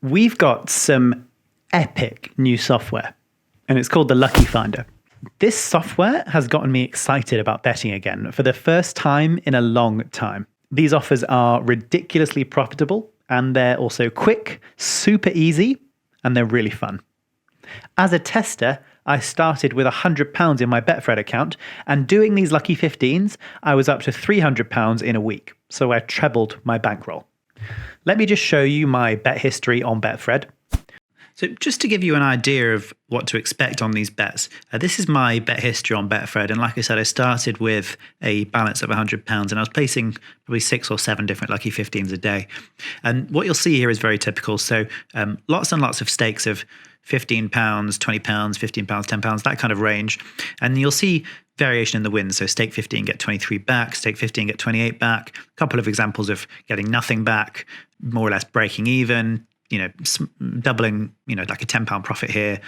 We've got some epic new software, and it's called the Lucky Finder. This software has gotten me excited about betting again for the first time in a long time. These offers are ridiculously profitable, and they're also quick, super easy, and they're really fun. As a tester, I started with £100 in my Betfred account, and doing these Lucky 15s, I was up to £300 in a week, so I trebled my bankroll. Let me just show you my bet history on Betfred. So just to give you an idea of what to expect on these bets, this is my bet history on Betfred. And like I said, I started with a balance of £100 and I was placing probably 6 or 7 different Lucky 15s a day. And what you'll see here is very typical. So lots and lots of stakes of £15, £20, £15, £10, that kind of range. And you'll see variation in the wins. So stake 15, get 23 back, stake 15, get 28 back. A couple of examples of getting nothing back, more or less breaking even, doubling, like a £10 profit here,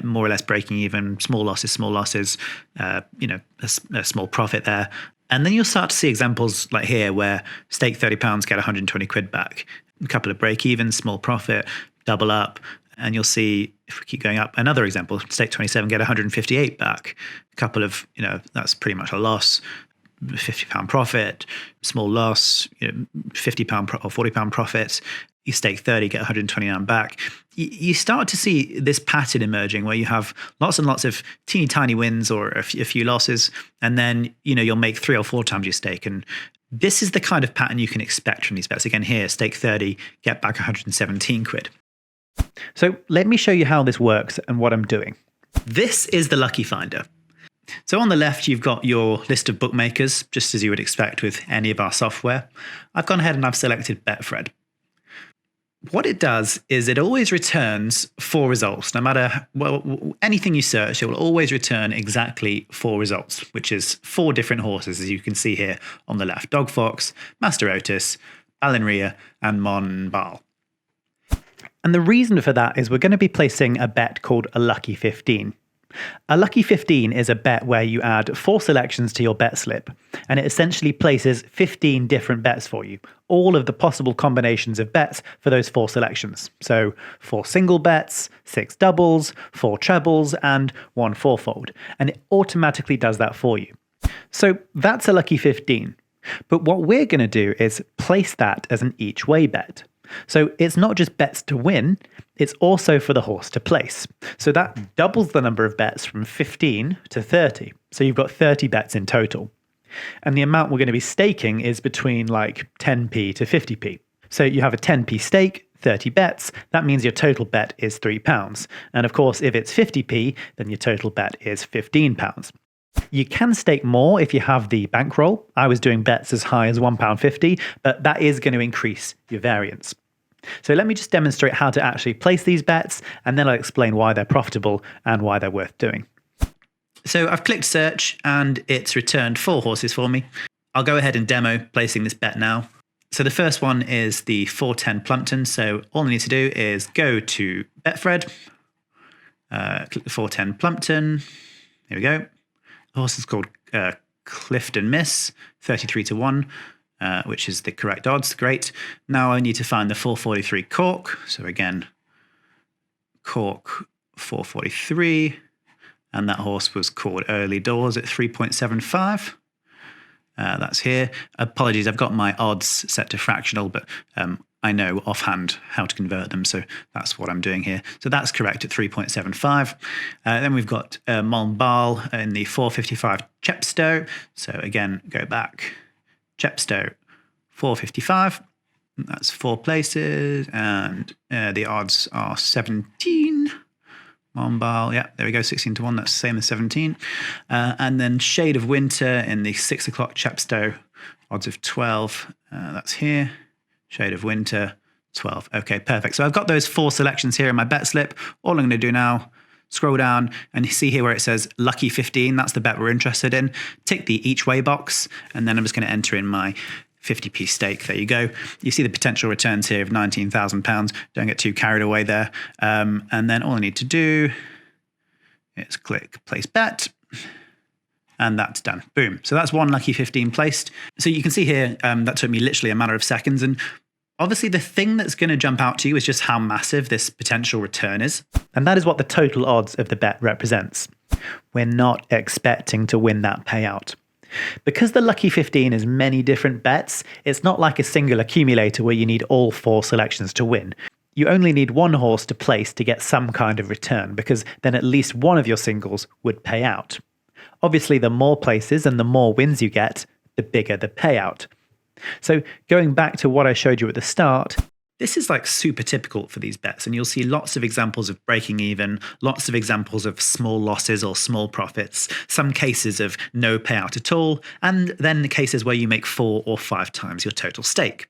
more or less breaking even, small losses, a small profit there. And then you'll start to see examples like here where stake £30, get 120 quid back, a couple of break even, small profit, double up. And you'll see, if we keep going up, another example, stake 27, get 158 back, a couple of, that's pretty much a loss, £50 profit, small loss, £50 or £40 profit. You stake 30, get 129 back. You start to see this pattern emerging where you have lots and lots of teeny tiny wins or a few losses, and then you'll make 3 or 4 times your stake. And this is the kind of pattern you can expect from these bets. Again, here, stake 30, get back 117 quid. So let me show you how this works and what I'm doing. This is the Lucky Finder. So on the left, you've got your list of bookmakers, just as you would expect with any of our software. I've gone ahead and I've selected Betfred. What it does is it always returns 4 results. No matter anything you search, it will always return exactly 4 results, which is 4 different horses, as you can see here on the left. Dog Fox, Master Otis, Ballinria, and Monbal. And the reason for that is we're going to be placing a bet called a Lucky 15. A Lucky 15 is a bet where you add 4 selections to your bet slip, and it essentially places 15 different bets for you, all of the possible combinations of bets for those 4 selections. So 4 single bets, 6 doubles, 4 trebles, and 1 fourfold, and it automatically does that for you. So that's a Lucky 15. But what we're going to do is place that as an each way bet. So it's not just bets to win, it's also for the horse to place. So that doubles the number of bets from 15 to 30. So you've got 30 bets in total. And the amount we're going to be staking is between like 10p to 50p. So you have a 10p stake, 30 bets, that means your total bet is £3. And of course, if it's 50p, then your total bet is £15. You can stake more if you have the bankroll. I was doing bets as high as £1.50, but that is going to increase your variance. So let me just demonstrate how to actually place these bets, and then I'll explain why they're profitable and why they're worth doing. So I've clicked search and it's returned 4 horses for me. I'll go ahead and demo placing this bet now. So the first one is the 410 Plumpton. So all I need to do is go to Betfred, click the 410 Plumpton. Here we go. The horse is called Clifton Miss, 33 to 1. Which is the correct odds. Great. Now I need to find the 443 Cork. So again, Cork 443. And that horse was called Early Doors at 3.75. That's here. Apologies, I've got my odds set to fractional, but I know offhand how to convert them. So that's what I'm doing here. So that's correct at 3.75. Then we've got Monbal in the 455 Chepstow. So again, go back. Chepstow 455, that's 4 places, and the odds are 17. Monbal, yeah, there we go, 16 to 1, that's the same as 17. And then Shade of Winter in the 6 o'clock Chepstow, odds of 12, that's here. Shade of Winter, 12. Okay, perfect. So I've got those 4 selections here in my bet slip. All I'm going to do now, scroll down and you see here where it says Lucky 15. That's the bet we're interested in. Tick the each way box, and then I'm just going to enter in my 50p stake. There you go. You see the potential returns here of £19,000. Don't get too carried away there. And then all I need to do is click place bet. And that's done. Boom. So that's 1 Lucky 15 placed. So you can see here, that took me literally a matter of seconds. And Obviously, the thing that's going to jump out to you is just how massive this potential return is. And that is what the total odds of the bet represents. We're not expecting to win that payout. Because the Lucky 15 is many different bets, it's not like a single accumulator where you need all 4 selections to win. You only need one horse to place to get some kind of return, because then at least one of your singles would pay out. Obviously, the more places and the more wins you get, the bigger the payout. So going back to what I showed you at the start, this is like super typical for these bets, and you'll see lots of examples of breaking even, lots of examples of small losses or small profits, some cases of no payout at all, and then the cases where you make 4 or 5 times your total stake.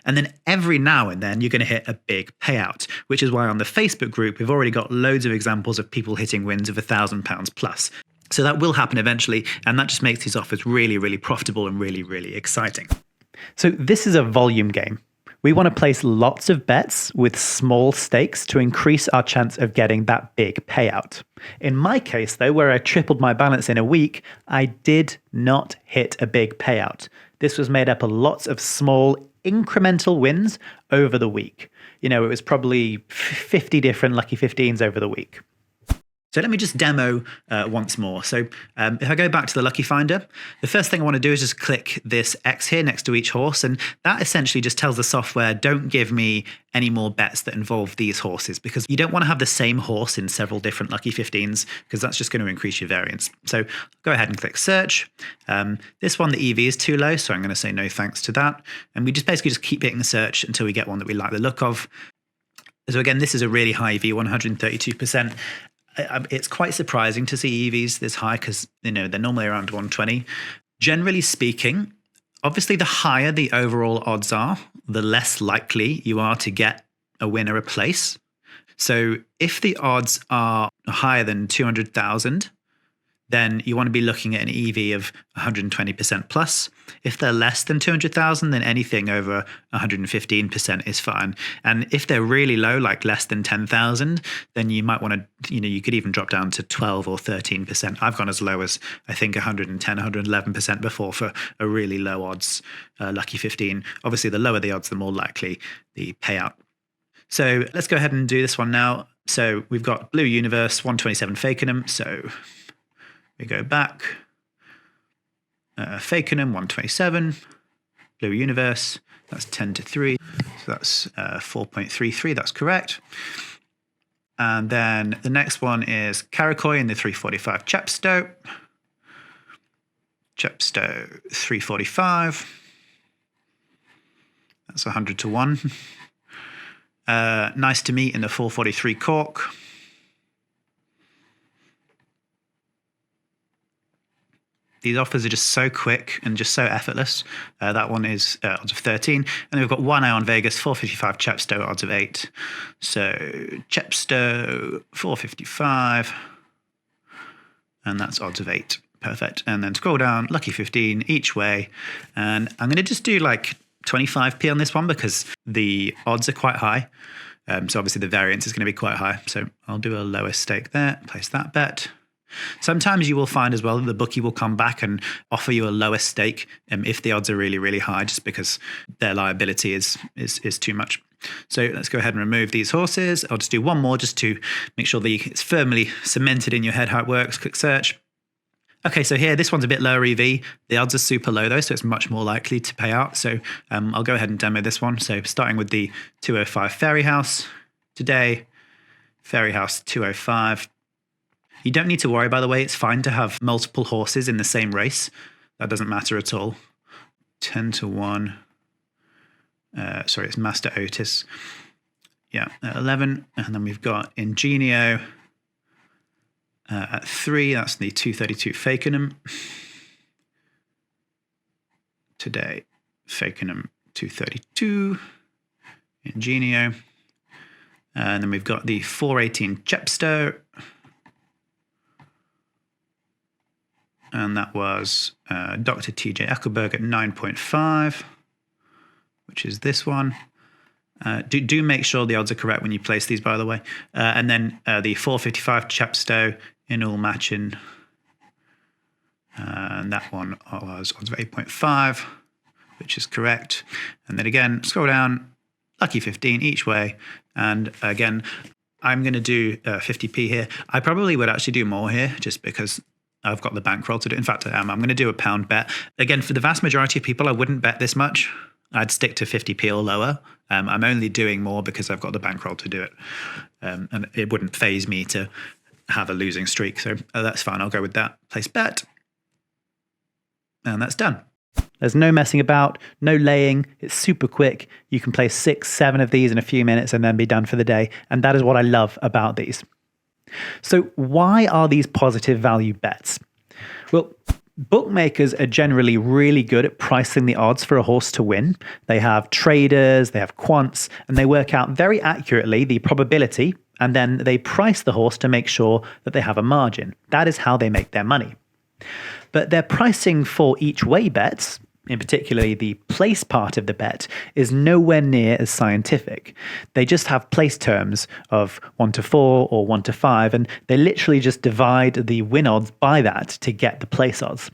And then every now and then you're going to hit a big payout, which is why on the Facebook group we've already got loads of examples of people hitting wins of £1,000 plus. So that will happen eventually, and that just makes these offers really, really profitable and really, really exciting. So this is a volume game. We want to place lots of bets with small stakes to increase our chance of getting that big payout. In my case, though, where I tripled my balance in a week, I did not hit a big payout. This was made up of lots of small incremental wins over the week. It was probably 50 different Lucky 15s over the week. So let me just demo once more. So if I go back to the Lucky Finder, the first thing I want to do is just click this X here next to each horse. And that essentially just tells the software, don't give me any more bets that involve these horses, because you don't want to have the same horse in several different Lucky 15s, because that's just going to increase your variance. So go ahead and click search. This one, the EV is too low, so I'm going to say no thanks to that. And we just basically just keep hitting search until we get one that we like the look of. So again, this is a really high EV, 132%. It's quite surprising to see EVs this high, because they're normally around 120. Generally speaking, obviously the higher the overall odds are, the less likely you are to get a win or a place. So if the odds are higher than 200,000, then you want to be looking at an EV of 120% plus. If they're less than 200,000, then anything over 115% is fine. And if they're really low, like less than 10,000, then you might want to, you could even drop down to 12 or 13%. I've gone as low as, I think, 110, 111% before for a really low odds Lucky 15. Obviously, the lower the odds, the more likely the payout. So let's go ahead and do this one now. So we've got Blue Universe, 127 Fakenham. So we go back, Fakenham 127, Blue Universe, that's 10 to 3, so that's 4.33, that's correct. And then the next one is Karakoy in the 345 Chepstow, 345, that's 100 to 1. Nice to Meet in the 443 Cork. These offers are just so quick and just so effortless. That one is odds of 13. And then we've got One Eye on Vegas, 455 Chepstow, odds of 8. So Chepstow, 455. And that's odds of 8. Perfect. And then scroll down, Lucky 15 each way. And I'm going to just do like 25p on this one because the odds are quite high. So obviously the variance is going to be quite high. So I'll do a lower stake there, place that bet. Sometimes you will find as well that the bookie will come back and offer you a lower stake if the odds are really, really high, just because their liability is too much. So let's go ahead and remove these horses. I'll just do one more just to make sure that it's firmly cemented in your head how it works. Click search. Okay, so here, this one's a bit lower EV. The odds are super low though, so it's much more likely to pay out. So I'll go ahead and demo this one. So starting with the 205 Fairy House today, Fairy House 205. You don't need to worry, by the way. It's fine to have multiple horses in the same race. That doesn't matter at all. 10 to 1. Sorry, it's Master Otis. Yeah, at 11. And then we've got Ingenio at 3. That's the 232 Fakenham. Today, Fakenham 232. Ingenio. And then we've got the 418 Chepstow. And that was Dr. TJ Eckelberg at 9.5, which is this one. Do make sure the odds are correct when you place these, by the way. And then the 455 Chepstow in all matching. And that one was odds of 8.5, which is correct. And then again, scroll down, lucky 15 each way. And again, I'm going to do 50p here. I probably would actually do more here just because I've got the bankroll to do. In fact, I am. I'm going to do a pound bet. Again, for the vast majority of people, I wouldn't bet this much. I'd stick to 50p or lower. I'm only doing more because I've got the bankroll to do it. And it wouldn't faze me to have a losing streak. So that's fine. I'll go with that. Place bet. And that's done. There's no messing about, no laying. It's super quick. You can play 6, 7 of these in a few minutes and then be done for the day. And that is what I love about these. So why are these positive value bets? Well, bookmakers are generally really good at pricing the odds for a horse to win. They have traders, they have quants, and they work out very accurately the probability, and then they price the horse to make sure that they have a margin. That is how they make their money. But their pricing for each way bets, in particularly the place part of the bet, is nowhere near as scientific. They just have place terms of 1 to 4 or 1 to 5, and they literally just divide the win odds by that to get the place odds.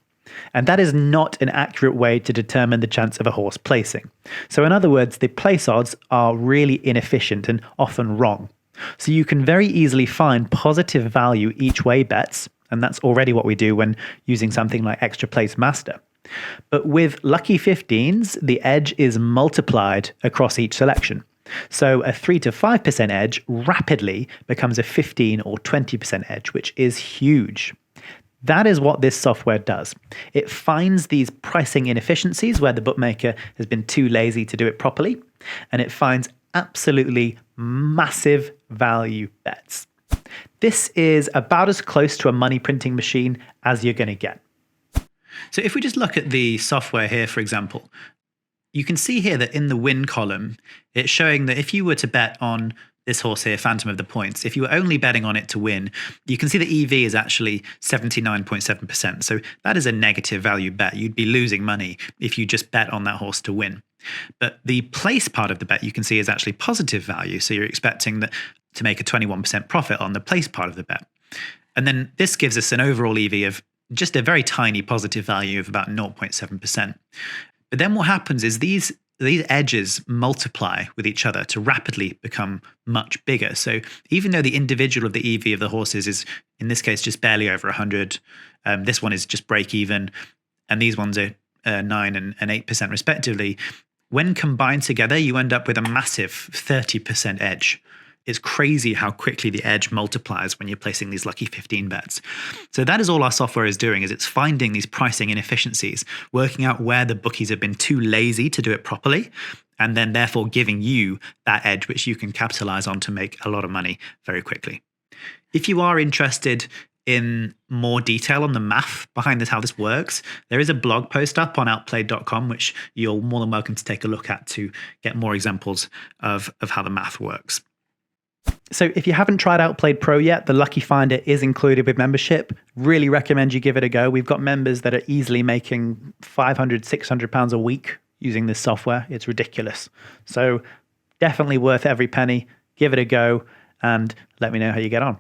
And that is not an accurate way to determine the chance of a horse placing. So in other words, the place odds are really inefficient and often wrong. So you can very easily find positive value each way bets, and that's already what we do when using something like Extra Place Master. But with lucky 15s, the edge is multiplied across each selection. So a 3 to 5% edge rapidly becomes a 15 or 20% edge, which is huge. That is what this software does. It finds these pricing inefficiencies where the bookmaker has been too lazy to do it properly, and it finds absolutely massive value bets. This is about as close to a money printing machine as you're going to get. So if we just look at the software here, for example, you can see here that in the win column, it's showing that if you were to bet on this horse here, Phantom of the Points, if you were only betting on it to win, you can see the EV is actually 79.7%. So that is a negative value bet. You'd be losing money if you just bet on that horse to win. But the place part of the bet you can see is actually positive value. So you're expecting that to make a 21% profit on the place part of the bet. And then this gives us an overall EV of just a very tiny positive value of about 0.7%. But then what happens is these edges multiply with each other to rapidly become much bigger. So even though the individual of the EV of the horses is, in this case, just barely over 100, this one is just break even, and these ones are 9 and 8% respectively, when combined together, you end up with a massive 30% edge. It's crazy how quickly the edge multiplies when you're placing these lucky 15 bets. So that is all our software is doing, is it's finding these pricing inefficiencies, working out where the bookies have been too lazy to do it properly, and then therefore giving you that edge which you can capitalize on to make a lot of money very quickly. If you are interested in more detail on the math behind this, how this works, there is a blog post up on outplayed.com, which you're more than welcome to take a look at to get more examples of how the math works. So if you haven't tried Outplayed Pro yet, the Lucky Finder is included with membership. Really recommend you give it a go. We've got members that are easily making £500, £600 a week using this software. It's ridiculous. So definitely worth every penny. Give it a go and let me know how you get on.